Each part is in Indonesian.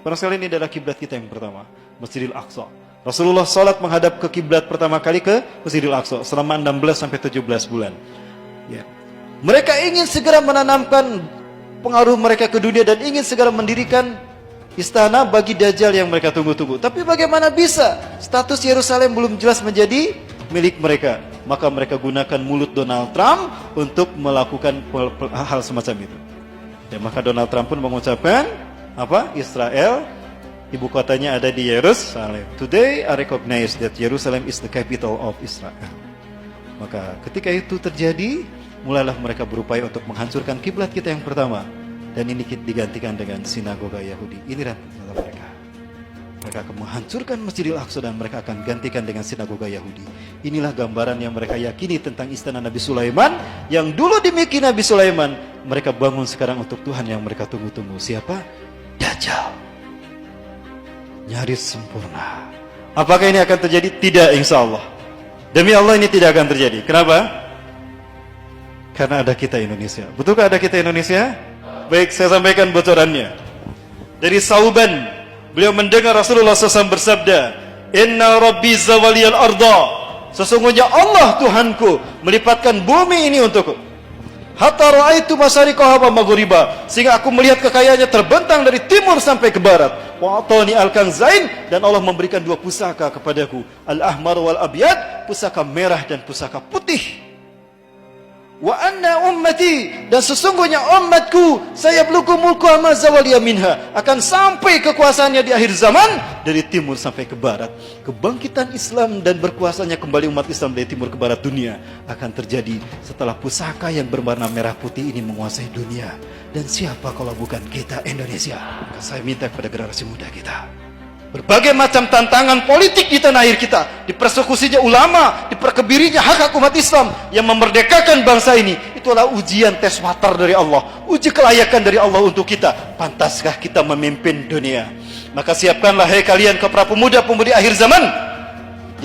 Barangkali ini adalah kiblat kita yang pertama, Masjidil Aqsa. Rasulullah salat menghadap ke kiblat pertama kali ke Masjidil Aqsa selama 16 sampai 17 bulan. Ya. Mereka ingin segera menanamkan pengaruh mereka ke dunia dan ingin segera mendirikan istana bagi Dajjal yang mereka tunggu-tunggu. Tapi bagaimana bisa? Status Yerusalem belum jelas menjadi milik mereka. Maka mereka gunakan mulut Donald Trump untuk melakukan hal semacam itu. Dan maka Donald Trump pun mengucapkan apa? Israel, ibu kotanya ada di Yerusalem. Today I recognize that Jerusalem is the capital of Israel. Maka ketika itu terjadi, mulailah mereka berupaya untuk menghancurkan kiblat kita yang pertama. Dan ini digantikan dengan sinagoga Yahudi. Ini rencana mereka. Mereka akan menghancurkan Masjidil Aqsa dan mereka akan gantikan dengan sinagoga Yahudi. Inilah gambaran yang mereka yakini tentang istana Nabi Sulaiman. Yang dulu dimiliki Nabi Sulaiman, mereka bangun sekarang untuk Tuhan yang mereka tunggu-tunggu. Siapa? Dajjal. Nyaris sempurna. Apakah ini akan terjadi? Tidak, insya Allah. Demi Allah ini tidak akan terjadi. Kenapa? Karena ada kita Indonesia. Betulkah ada kita Indonesia? Baik, saya sampaikan bocorannya. Dari Sauban, beliau mendengar Rasulullah SAW bersabda, Inna Rabbi zawaliyal arda. Sesungguhnya Allah Tuhanku melipatkan bumi ini untukku. Hatta ra'aitu masyariqaha wa maghriba, sehingga aku melihat kekayaannya terbentang dari timur sampai ke barat. Wa atani al-kanzain, dan Allah memberikan dua pusaka kepadaku, al-ahmar wal abyad, pusaka merah dan pusaka putih. Wa anna ummati, dan sesungguhnya umatku sayabluku mulku ma zawaliya minha, akan sampai kekuasaannya di akhir zaman dari timur sampai ke barat. Kebangkitan Islam dan berkuasanya kembali umat Islam dari timur ke barat dunia akan terjadi setelah pusaka yang berwarna merah putih ini menguasai dunia. Dan siapa kalau bukan kita Indonesia? Maka saya minta kepada generasi muda kita, berbagai macam tantangan politik di tanah air kita, dipersekusinya ulama, diperkebirinya hak-hak umat Islam yang memerdekakan bangsa ini, itulah ujian tes water dari Allah, uji kelayakan dari Allah untuk kita. Pantaskah kita memimpin dunia? Maka siapkanlah hai kalian ke para pemuda-pemudi akhir zaman.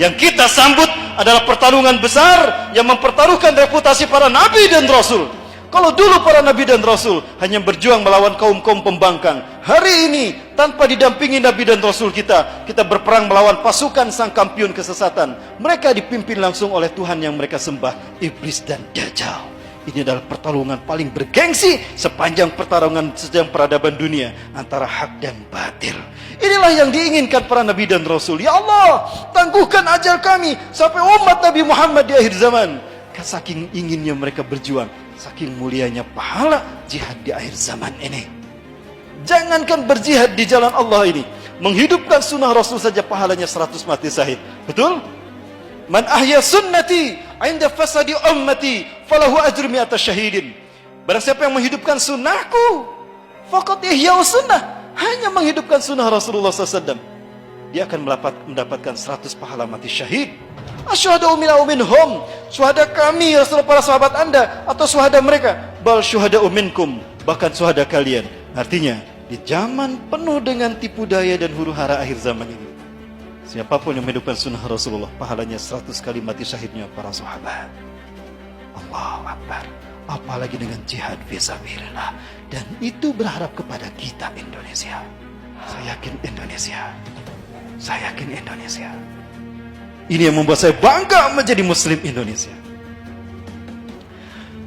Yang kita sambut adalah pertarungan besar yang mempertaruhkan reputasi para nabi dan rasul. Kalau dulu para nabi dan rasul hanya berjuang melawan kaum-kaum pembangkang, hari ini tanpa didampingi nabi dan rasul kita berperang melawan pasukan sang kampiun kesesatan. Mereka dipimpin langsung oleh Tuhan yang mereka sembah, iblis dan Dajjal. Ini adalah pertarungan paling bergengsi sepanjang pertarungan sejak peradaban dunia antara hak dan batil. Inilah yang diinginkan para nabi dan rasul. Ya Allah, tangguhkan ajal kami sampai umat Nabi Muhammad di akhir zaman. Saking inginnya mereka berjuang, saking mulianya pahala jihad di akhir zaman ini. Jangankan berjihad di jalan Allah ini, menghidupkan sunnah Rasul saja pahalanya 100 mati syahid. Betul? Man ahya sunnati inda fasadi ummati falahu ajru mi'ata syahidin. Barang siapa yang menghidupkan sunnahku, faqad ihya sunnah, hanya menghidupkan sunnah Rasulullah SAW, dia akan mendapatkan 100 pahala mati syahid. Asyhadu minhum, syuhada kami Rasulullah, para sahabat anda atau syuhada mereka? Bal syuhada minkum, bahkan syuhada kalian. Artinya di zaman penuh dengan tipu daya dan huru hara akhir zaman ini, siapapun yang menghidupkan sunnah Rasulullah, pahalanya 100 kali mati syahidnya para sahabat. Allahu Akbar. Apalagi dengan jihad fisabilillah. Dan itu berharap kepada kita Indonesia. Saya yakin Indonesia. Saya yakin Indonesia. Ini yang membuat saya bangga menjadi Muslim Indonesia.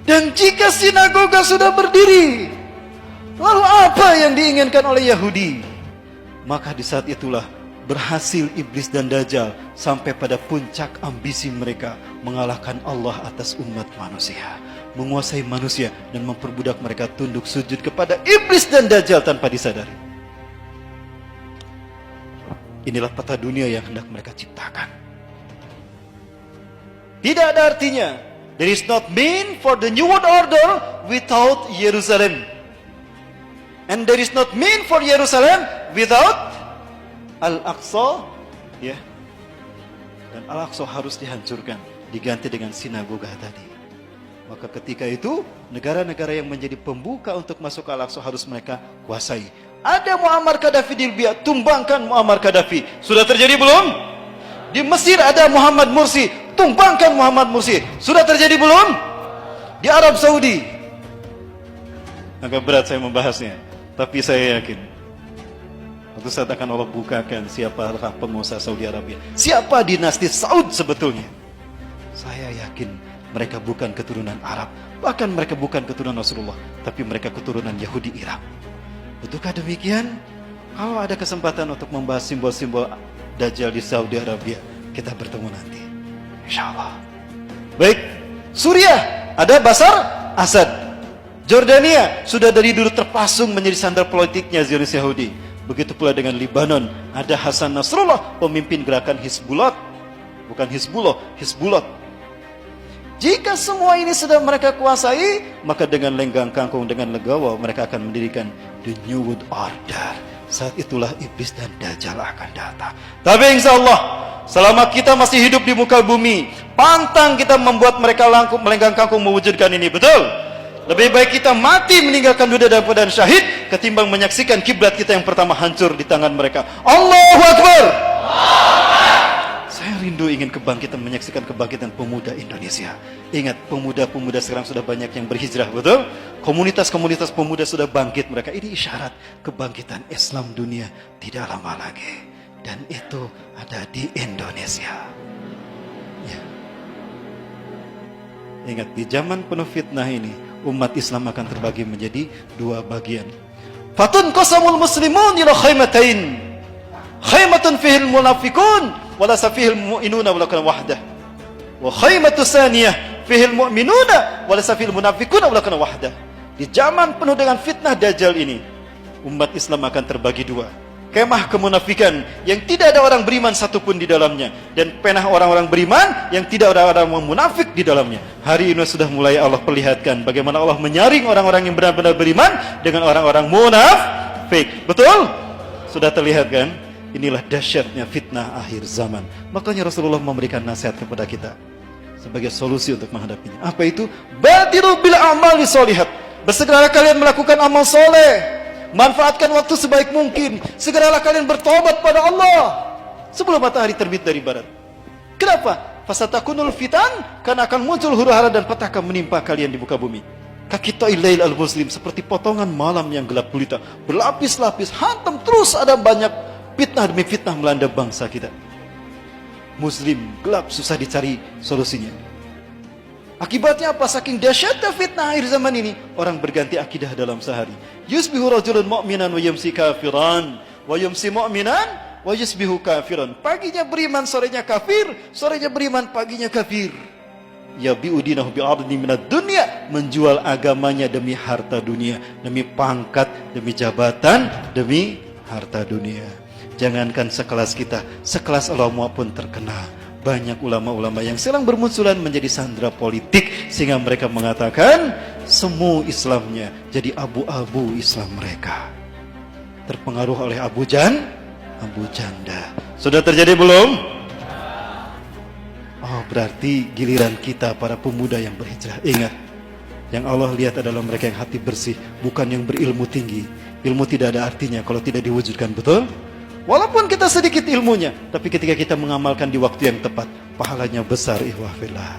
Dan jika sinagoga sudah berdiri, lalu apa yang diinginkan oleh Yahudi? Maka di saat itulah berhasil iblis dan Dajjal sampai pada puncak ambisi mereka, mengalahkan Allah atas umat manusia, menguasai manusia dan memperbudak mereka tunduk sujud kepada iblis dan Dajjal tanpa disadari. Inilah peta dunia yang hendak mereka ciptakan. Tidak ada artinya. There is not mean for the new world order without Jerusalem. And there is not mean for Jerusalem without Al-Aqsa. Ya. Dan Al-Aqsa harus dihancurkan, diganti dengan sinagoga tadi. Maka ketika itu, negara-negara yang menjadi pembuka untuk masuk ke Al-Aqsa harus mereka kuasai. Ada Muammar Gaddafi di Libya, tumbangkan Muammar Gaddafi. Sudah terjadi belum? Di Mesir ada Muhammad Mursi, tumbangkan Muhammad Mursi. Sudah terjadi belum? Di Arab Saudi. Agak berat saya membahasnya, tapi saya yakin Suatu saat akan Allah bukakan siapakah penguasa Saudi Arabia, siapa dinasti Saud sebetulnya. Saya yakin mereka bukan keturunan Arab, bahkan mereka bukan keturunan Rasulullah, tapi mereka keturunan Yahudi Irak. Betulkah demikian? Kalau ada kesempatan untuk membahas simbol-simbol Dajjal di Saudi Arabia, kita bertemu nanti, insya Allah. Baik, Suriah ada Bashar Assad. Jordania sudah dari dulu terpasung menjadi sandar politiknya Zionis Yahudi. Begitu pula dengan Lebanon, ada Hasan Nasrullah, pemimpin gerakan Hizbullah. Bukan Hizbullah, Hizbullah. Jika semua ini sudah mereka kuasai, maka dengan lenggang kangkung, dengan legawa, mereka akan mendirikan the New World Order. Saat itulah iblis dan Dajjal akan datang. Tapi insya Allah, selama kita masih hidup di muka bumi, pantang kita membuat mereka melenggang kangkung mewujudkan ini, betul? Lebih baik kita mati meninggalkan dunia dan syahid ketimbang menyaksikan kiblat kita yang pertama hancur di tangan mereka. Allahu Akbar. Saya rindu ingin kebangkitan, menyaksikan kebangkitan pemuda Indonesia. Ingat, pemuda-pemuda sekarang sudah banyak yang berhijrah, betul? Komunitas-komunitas pemuda sudah bangkit mereka. Ini isyarat kebangkitan Islam dunia tidak lama lagi. Dan itu ada di Indonesia. Ya. Ingat, di zaman penuh fitnah ini, umat Islam akan terbagi menjadi dua bagian. Fatun qasamul muslimun ila khaymatain. Khaymatun fihil munafiqun wa la safihil mu'minuna wa lakan wahdah. Wa khaymatu saniyah fihil mu'minuna wa la safihil munafiquna wa lakan wahdah. Di zaman penuh dengan fitnah Dajjal ini, umat Islam akan terbagi dua. Kemah kemunafikan yang tidak ada orang beriman satupun di dalamnya, dan penah orang-orang beriman yang tidak ada orang munafik di dalamnya. Hari ini sudah mulai Allah perlihatkan bagaimana Allah menyaring orang-orang yang benar-benar beriman dengan orang-orang munafik. Betul? Sudah terlihat kan? Inilah dahsyatnya fitnah akhir zaman. Makanya Rasulullah memberikan nasihat kepada kita sebagai solusi untuk menghadapinya. Apa itu? Badiru bil a'mali sholihat. Bersegeralah kalian melakukan amal soleh. Manfaatkan waktu sebaik mungkin. Segeralah kalian bertobat pada Allah sebelum matahari terbit dari barat. Kenapa? Fasatakunul fitan, karena akan muncul huru-hara dan petaka menimpa kalian di muka bumi. Kakita'il lail al-muslim, seperti potongan malam yang gelap gulita, berlapis-lapis, hantam terus ada banyak fitnah demi fitnah melanda bangsa kita. Muslim gelap, susah dicari solusinya. Akibatnya apa? Saking dahsyatnya fitnah akhir zaman ini, orang berganti akidah dalam sehari. Yusbihu rajulun mu'minan wa yumsi kafiran, wa yumsi mu'minan wa yusbihu kafiran. Paginya beriman, sorenya kafir, sorenya beriman, paginya kafir. Yabi'u dinahu bi'adni minad dunya, menjual agamanya demi harta dunia, demi pangkat, demi jabatan, demi harta dunia. Jangankan sekelas kita, sekelas ulama pun terkena. Banyak ulama-ulama yang sedang bermunculan menjadi sandera politik, sehingga mereka mengatakan semu Islamnya jadi abu-abu Islam mereka. Terpengaruh oleh Abu Janda. Sudah terjadi belum? Oh, berarti giliran kita para pemuda yang berhijrah. Ingat, yang Allah lihat adalah mereka yang hati bersih, bukan yang berilmu tinggi. Ilmu tidak ada artinya kalau tidak diwujudkan, betul? Walaupun kita sedikit ilmunya, tapi ketika kita mengamalkan di waktu yang tepat, pahalanya besar, ihwah fillah.